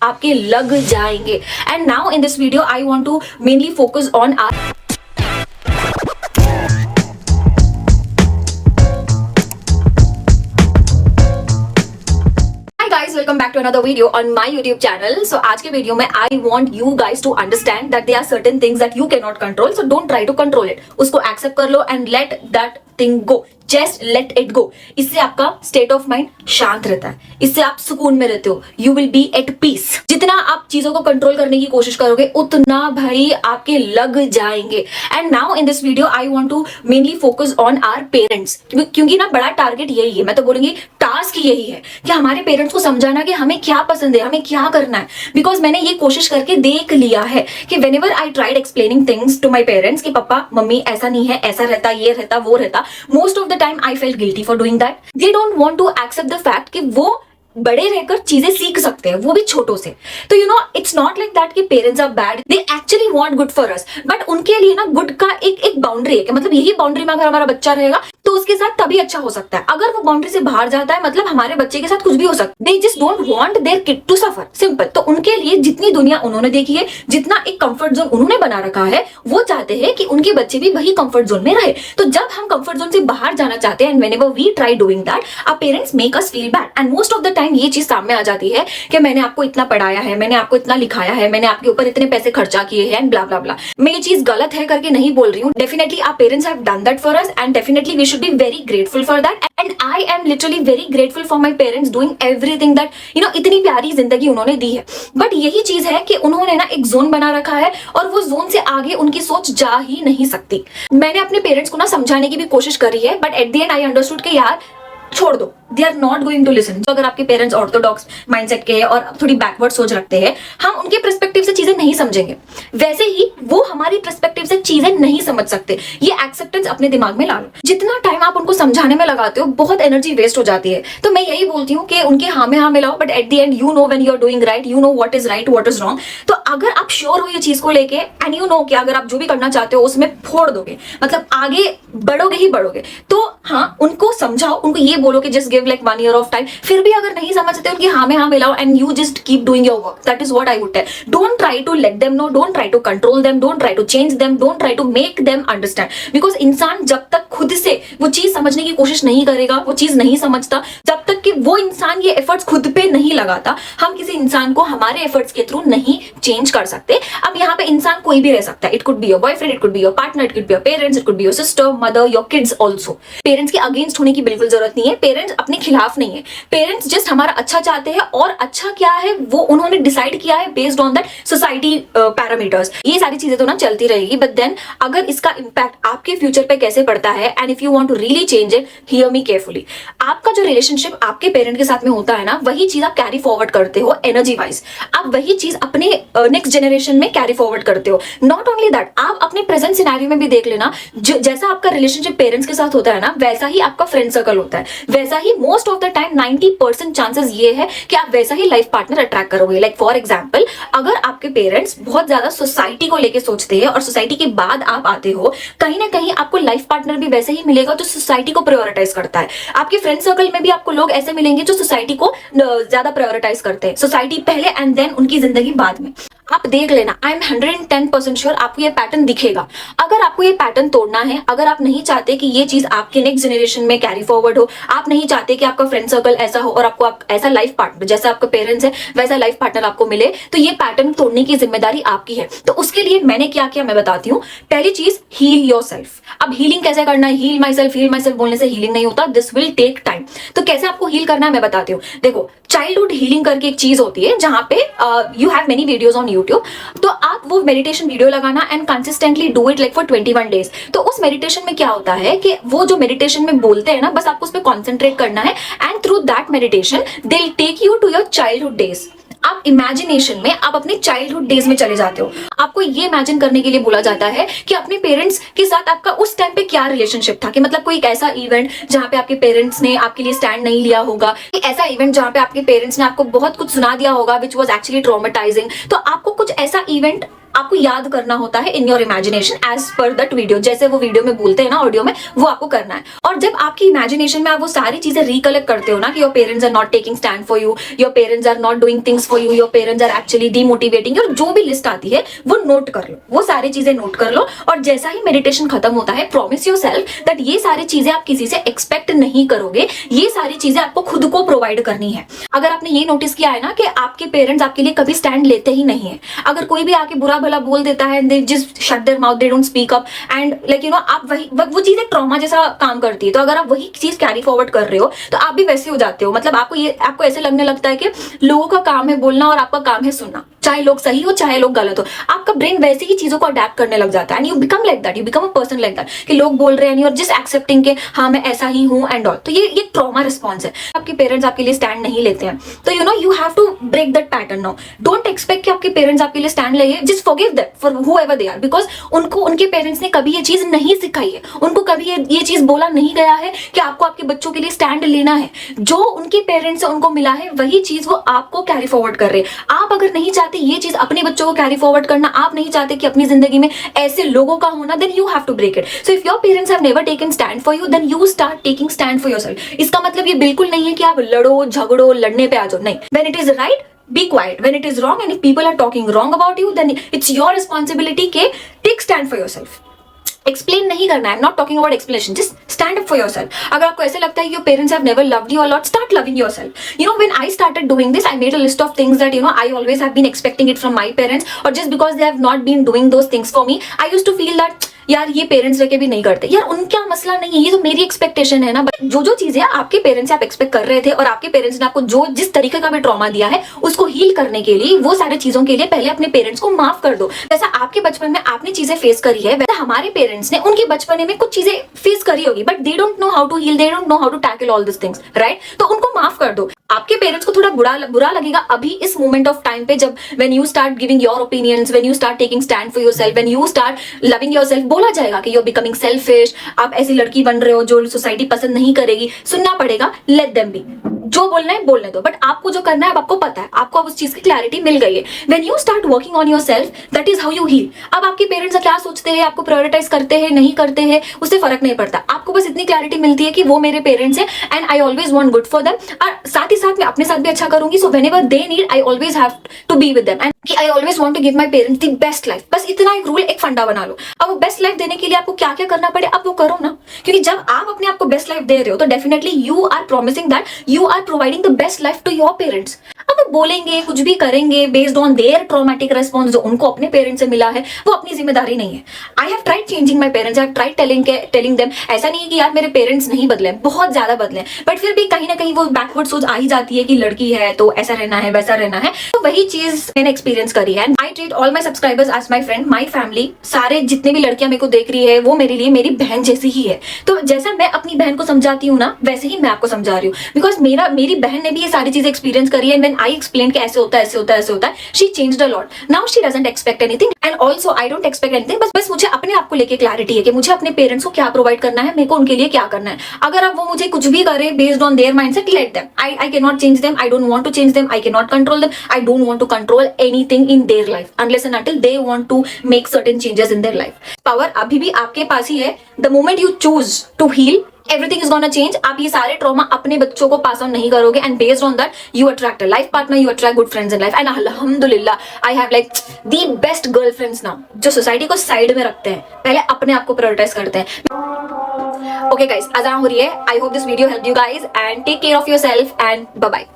आपके लग जाएंगे। And now in this video I want to mainly focus on our guys, welcome back to another video on my YouTube channel. So आज के video में I want you guys to understand that there are certain things that you cannot control, so don't try to control it. उसको accept कर लो and let that thing go. Just let it go. इससे आपका state of mind शांत रहता है, इससे आप सुकून में रहते हो. You will be at peace. जितना आप चीजों को कंट्रोल करने की कोशिश करोगे उतना भाई आपके लग जाएंगे. And now in this video I want to mainly focus on our parents. क्योंकि ना बड़ा टारगेट यही है, मैं तो बोलूंगी टास्क यही है कि हमारे पेरेंट्स को समझाना कि हमें क्या पसंद है, हमें क्या करना है. बिकॉज मैंने ये कोशिश करके देख लिया है कि whenever I tried explaining things to my parents कि पापा मम्मी ऐसा नहीं है, ऐसा रहता, ये रहता, वो रहता, most of the time I felt guilty for doing that. They don't want to accept the fact कि वो बड़े रहकर चीजें सीख सकते हैं, वो भी छोटों से. तो you know it's not like that कि parents are bad, they actually want good for us. But उनके लिए ना गुड का एक बाउंड्री है कि मतलब यही बाउंड्री में अगर हमारा बच्चा रहेगा तो उसके साथ तभी अच्छा हो सकता है. अगर वो बाउंड्री से बाहर जाता है मतलब हमारे बच्चे के साथ कुछ भी हो सकता है. They just don't want their kid to suffer, simple. तो उनके लिए जितनी दुनिया उन्होंने देखी है, जितना एक कंफर्ट जोन उन्होंने बना रखा है, वो चाहते हैं कि उनके बच्चे भी वही कंफर्ट जोन में रहे. तो जब हम कंफर्ट जोन से बाहर जाना चाहते हैं and whenever we try doing that, our parents make us feel bad. And most of the time ये चीज सामने आ जाती है कि मैंने आपको इतना पढ़ाया है, मैंने आपको इतना लिखाया है, मैंने आपके ऊपर इतने पैसे खर्चा किए हैं एंड ब्ला ब्ला ब्ला. मैं ये चीज गलत है करके नहीं बोल रही हूँ. Definitely our parents have done that for us and definitely we should be very grateful for that, and I am literally very grateful for my parents doing everything that you know इतनी प्यारी जिंदगी उन्होंने दी है. But यही चीज है कि उन्होंने ना एक जोन बना रखा है और वो जोन से आगे उनकी सोच जा ही नहीं सकती. मैंने अपने पेरेंट्स को ना समझाने की भी कोशिश करी है, but at the end I understood कि यार छोड़ दो, they are not going to listen. तो अगर आपके पेरेंट्स ऑर्थोडॉक्स माइंडसेट के और थोड़ी बैकवर्ड सोच रखते हैं, हम उनके पर्सपेक्टिव से चीजें नहीं समझेंगे, वैसे ही वो हमारी पर्सपेक्टिव से चीजें नहीं समझ सकते. ये एक्सेप्टेंस अपने दिमाग में ला लो. जितना टाइम आप उनको समझाने में लगाते हो बहुत एनर्जी वेस्ट हो जाती है. तो मैं यही बोलती हूँ कि उनके हाँ में हाँ मिलाओ, but at the end you know when you are doing right, you know what is right, what is wrong. तो अगर आप श्योर हो ये चीज को लेके एंड यू नो कि अगर आप जो भी करना चाहते हो उसमें फोड़ दोगे, मतलब आगे बढ़ोगे ही बढ़ोगे, तो हाँ उनको समझाओ, उनको ये बोलो कि just give like 1 year of time. फिर भी अगर नहीं समझते उनकी हाँ में हाँ मिलाओ and you just keep doing your work. That is what I would tell. Don't try to let them know, don't try to control them, don't try to change them, don't try to make them understand. Because इंसान जब तक खुद से वो चीज समझने की कोशिश नहीं करेगा, वो चीज नहीं समझता, जब तक कि वो इंसान ये एफर्ट्स खुद पे नहीं लगाता, हम किसी इंसान को हमारे एफर्ट्स के थ्रू नहीं चेंज कर सकते. अब यहाँ पे इंसान कोई भी रह सकता है. It could be your boyfriend, it could be your partner, it could be your parents, it could be your sister, mother, your kids also. Parents के अगेंस्ट होने की बिल्कुल जरूरत नहीं है, पेरेंट्स अपने खिलाफ नहीं है. पेरेंट्स जस्ट हमारा अच्छा चाहते हैं और अच्छा क्या है वो उन्होंने डिसाइड किया है based on that society parameters. ये सारी चीजें तो ना चलती रहेगी, बट देन अगर इसका इंपैक्ट आपके फ्यूचर पे कैसे पड़ता है and if you want to really change it, hear me carefully. आपका जो रिलेशनशिप आपके पेरेंट के साथ में होता है ना, वही चीज आप कैरी फॉरवर्ड करते हो एनर्जी वाइज. आप वही चीज अपने नेक्स्ट जनरेशन में कैरी फॉरवर्ड करते हो. नॉट ओनली दैट, आप अपने प्रेजेंट सिनेरियो में भी देख लेना, जैसा आपका रिलेशनशिप पेरेंट्स के साथ होता है ना, वैसा ही आपका फ्रेंड सर्कल होता है, वैसा ही most of the time 90% chances ये है कि आप वैसा ही लाइफ पार्टनर अट्रैक्ट करोगे. लाइक फॉर एग्जांपल, अगर आपके पेरेंट्स बहुत ज्यादा सोसाइटी को लेके सोचते हैं और सोसाइटी के बाद आप आते हो, कहीं ना कहीं आपको लाइफ पार्टनर भी वैसे ही मिलेगा जो सोसाइटी को प्रायोरिटाइज करता है. आपके फ्रेंड सर्कल में भी आपको लोग ऐसे मिलेंगे जो सोसाइटी को ज्यादा प्रायोरिटाइज करते हैं. सोसाइटी पहले एंड देन उनकी जिंदगी बाद में. आप देख लेना, आई एम 110% श्योर आपको ये पैटर्न दिखेगा. अगर आपको ये पैटर्न तोड़ना है, अगर आप नहीं चाहते कि ये चीज आपके नेक्स्ट जनरेशन में कैरी फॉरवर्ड हो, आप नहीं चाहते कि आपका फ्रेंड सर्कल ऐसा हो और आपको आप ऐसा लाइफ पार्टनर जैसा आपका पेरेंट्स है वैसा लाइफ पार्टनर आपको मिले, तो ये पैटर्न तोड़ने की जिम्मेदारी आपकी है. तो उसके लिए मैंने क्या किया मैं बताती हूँ. पहली चीज, हील योरसेल्फ. अब हीलिंग कैसे करना है? हील माई सेल्फ बोलने से हीलिंग नहीं होता. This will take time. तो कैसे आपको हील करना है मैं बताती हूँ. देखो, चाइल्डहुड हीलिंग करके एक चीज होती है जहां पे you have many videos on YouTube. तो आप वो मेडिटेशन वीडियो लगाना and consistently do it like for 21 days. तो उस मेडिटेशन में क्या होता है कि वो जो मेडिटेशन में बोलते हैं ना, बस आपको उस पर कॉन्सेंट्रेट करना है and through that meditation they will take you to your childhood days. आप इमेजिनेशन में आप अपने चाइल्डहुड डेज में चले जाते हो. आपको ये इमेजिन करने के लिए बोला जाता है कि अपने पेरेंट्स के साथ आपका उस टाइम पे क्या रिलेशनशिप था, कि मतलब कोई एक ऐसा इवेंट जहां पे आपके पेरेंट्स ने आपके लिए स्टैंड नहीं लिया होगा, ऐसा इवेंट जहां पे आपके पेरेंट्स ने आपको बहुत कुछ सुना दिया होगा विच वॉज एक्चुअली ट्रॉमेटाइजिंग. तो आपको कुछ ऐसा इवेंट आपको याद करना होता है in your imagination as per that video, जैसे वो वीडियो में बोलते हैं ना, ऑडियो में, वो आपको करना है। और जब आपकी इमेजिनेशन में आप वो सारी चीजें रिकलेक्ट करते हो ना कि your parents are not taking stand for you, your parents are not doing things for you, your parents are actually demotivating, और जो भी लिस्ट आती है वो नोट कर लो, वो सारी चीजें नोट कर लो। और जैसा ही मेडिटेशन खत्म होता है, प्रॉमिस योरसेल्फ दैट ये सारी चीजें आप किसी से एक्सपेक्ट नहीं करोगे, ये सारी चीजें आपको खुद को प्रोवाइड करनी है। अगर आपने ये नोटिस किया है ना कि आपके पेरेंट्स आपके लिए कभी स्टैंड लेते ही नहीं है, अगर कोई भी आके बुरा भला बोल देता है, they just shut their mouth, they don't speak up, and like you know, आप वही वो चीज एक ट्रॉमा जैसा काम करती है। तो अगर आप वही चीज कैरी फॉरवर्ड कर रहे हो तो आप भी वैसे हो जाते हो। मतलब आपको ऐसे लगने लगता है कि लोगों का काम है बोलना और आपका काम है सुनना, चाहे लोग सही हो चाहे लोग गलत हो। आपका ब्रेन वैसे ही चीजों को अडेप्ट करने लग जाता है, and you become like that, you become a person like that, कि लोग बोल रहे हैं यू आर जस्ट एक्सेप्टिंग के हाँ मैं ऐसा ही हूं एंड ऑल। तो ये ट्रॉमा रिस्पॉन्स है। आपके पेरेंट्स आपके लिए स्टैंड नहीं लेते हैं तो you know you have to break that pattern now. Don't expect कि आपके पेरेंट्स आपके लिए स्टैंड लेंगे, just forgive that for whoever they are, because उनको उनके पेरेंट्स ने कभी ये चीज नहीं सिखाई है, उनको कभी ये चीज बोला नहीं गया है कि आपको आपके बच्चों के लिए स्टैंड लेना है। जो उनके पेरेंट्स से उनको मिला है वही चीज वो आपको कैरी फॉरवर्ड कर रहे हैं। आप अगर नहीं चाहते ये चीज अपने बच्चों को कैरी फॉरवर्ड करना, आप नहीं चाहते कि अपनी जिंदगी में ऐसे लोगों का होना, then you have to break it. So if your parents have never taken stand for you, then you start taking stand for yourself. इसका मतलब ये बिल्कुल नहीं है कि आप लड़ो झगड़ो लड़ने पे आ जाओ, नहीं। When it is right, be quiet. When it is wrong and if people are talking wrong about you, then it's your responsibility के take stand for yourself. Explain नहीं करना है, I am not talking about explanation, just stand up for yourself. अगर आपको ऐसे लगता है your parents have never loved you a lot, start loving yourself. You know when I started doing this, I made a list of things that you know I always have been expecting it from my parents, और just because they have not been doing those things for me, I used to feel that यार ये parents रह के भी नहीं करते, यार उनका मसला नहीं है, ये तो मेरी एक्सपेक्टेशन है ना। जो चीजें आपके पेरेंट्स से आप एक्सपेक्ट कर रहे थे और आपके पेरेंट्स ने आपको जो जिस तरीके का भी ट्रॉमा दिया है, उसको हील करने के लिए, वो सारी चीजों के लिए पहले अपने पेरेंट्स को माफ कर दो। जैसा आपके बचपन में आपने चीजें फेस करी है, वैसे हमारे पेरेंट्स ने उनके बचपन में कुछ चीजें फेस करी होगी, but they don't know how to heal, they don't know how to tackle all this things, right. तो उनको माफ कर दो। आपके पेरेंट्स को थोड़ा बुरा लगेगा अभी इस मोमेंट ऑफ टाइम पे, जब when you start giving your opinions, when you start taking stand for yourself, when you start loving yourself, बोला जाएगा कि यू आर बिकमिंग सेल्फिश, आप ऐसी लड़की बन रहे हो जो सोसाइटी पसंद नहीं करेगी, सुनना पड़ेगा, लेट देम बी, जो बोलना है बोलने दो, बट आपको जो करना है आपको पता है, आपको अब उस चीज की क्लैरिटी मिल गई है। When you start working on yourself, that is how you heal. अब आपके पेरेंट्स क्या सोचते हैं, आपको प्रायोरिटाइज करते हैं नहीं करते हैं, उससे फर्क नहीं पड़ता, आपको बस इतनी क्लैरिटी मिलती है कि वो मेरे पेरेंट्स हैं and I always want good for them, और साथ ही साथ मैं अपने साथ भी अच्छा करूंगी। So whenever they need, I always have to be with them, and कि I always want to give my parents the best life. बस इतना एक रूल, एक फंडा बना लो। अब वो बेस्ट लाइफ देने के लिए आपको क्या क्या करना पड़े, अब वो करो ना, क्योंकि जब आप अपने आप को बेस्ट लाइफ दे रहे हो तो definitely you are promising that you are providing the best life to your parents. अब वो बोलेंगे कुछ भी करेंगे based on their traumatic response, जो उनको अपने पेरेंट्स से मिला है, वो अपनी जिम्मेदारी नहीं है। I have tried changing my parents, I have tried telling them, ऐसा नहीं है कि यार मेरे पेरेंट्स नहीं बदले, बहुत ज्यादा बदले, बट फिर भी कहीं ना कहीं वो बैकवर्ड सोच आ ही जाती है कि लड़की है तो ऐसा रहना है वैसा रहना है। तो वही चीज मैंने एक्सपीरियंस करी है। I treat all my subscribers as my friend, my family. सारे जितने भी लड़कियां मेरे को देख रही है वो मेरे लिए मेरी बहन जैसी ही है। तो जैसा मैं अपनी बहन को समझाती हूँ ना, वैसे ही मैं आपको समझा रही हूँ, बिकॉज मेरी बहन ने भी ये सारी चीजें एक्सपीरियंस करी है। एंड व्हेन आई एक्सप्लेन कि ऐसे होता है ऐसे होता है ऐसे होता है, she changed a lot. Now she doesn't expect anything and also I don't expect anything. बस मुझे अपने आप को लेके क्लैरिटी है कि मुझे अपने पेरेंट्स को क्या प्रोवाइड करना है, मेरे को उनके लिए क्या करना है। अगर अब वो मुझे कुछ भी करे based on their mindset, let them, I can not change them, I don't want to change them, I can not control them, I don't want to control anything in their life unless and until they want to make certain changes in their life. Power अभी भी आपके पास ही है। The moment you choose to heal, everything is gonna change। आप ये सारे trauma अपने बच्चों को पास ऑन नहीं करोगे, and based on that you attract a life partner, you attract good friends in life. And अल्हम्दुलिल्लाह I have like the best girlfriends now, जो सोसाइटी को साइड में रखते हैं, पहले अपने आप को प्रायोरिटाइज करते हैं। ओके गाइस, अज़ान हो रही है। I hope this video help you guys, and take care of yourself and bye bye.